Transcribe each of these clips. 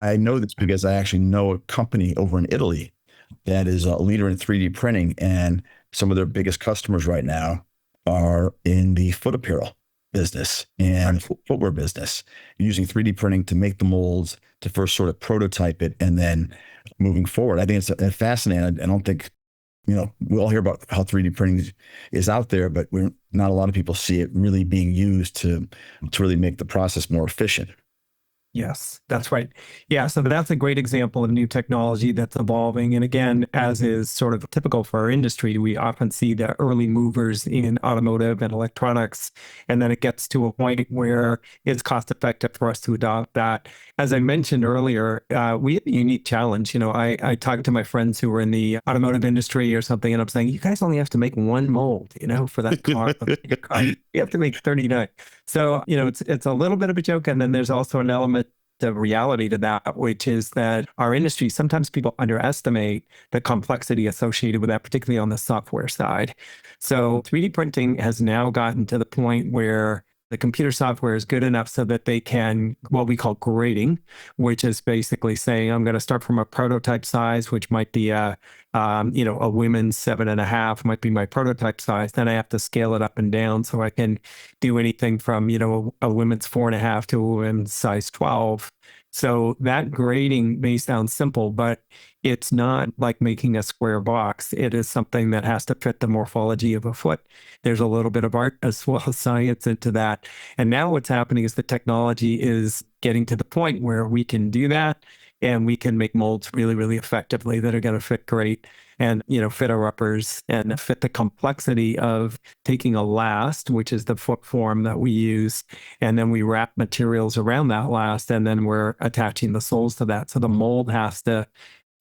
I know this because I actually know a company over in Italy that is a leader in 3D printing, and some of their biggest customers right now are in the foot apparel business and footwear business, using 3D printing to make the molds to first sort of prototype it, and then moving forward. I think it's fascinating. I don't think, we all hear about how 3D printing is out there, but we're not a lot of people see it really being used to really make the process more efficient. Yes, that's right. Yeah, so that's a great example of new technology that's evolving. And again, as is sort of typical for our industry, we often see the early movers in automotive and electronics. And then it gets to a point where it's cost effective for us to adopt that. As I mentioned earlier, we have a unique challenge. I talk to my friends who are in the automotive industry or something, and I'm saying, you guys only have to make one mold, for that car. You have to make 39. So, it's a little bit of a joke. And then there's also an element of reality to that, which is that our industry, sometimes people underestimate the complexity associated with that, particularly on the software side. So 3D printing has now gotten to the point where the computer software is good enough so that they can, what we call grading, which is basically saying, I'm going to start from a prototype size, which might be a women's 7.5 might be my prototype size. Then I have to scale it up and down so I can do anything from, a women's 4.5 to a women's size 12. So that grading may sound simple, but it's not like making a square box. It is something that has to fit the morphology of a foot. There's a little bit of art as well as science into that. And now what's happening is the technology is getting to the point where we can do that, and we can make molds really, really effectively that are going to fit great and, fit our uppers and fit the complexity of taking a last, which is the foot form that we use, and then we wrap materials around that last, and then we're attaching the soles to that. So the mold has to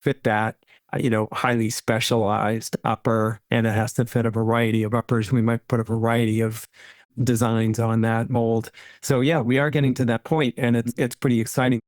fit that, highly specialized upper, and it has to fit a variety of uppers. We might put a variety of designs on that mold. So yeah, we are getting to that point, and it's pretty exciting.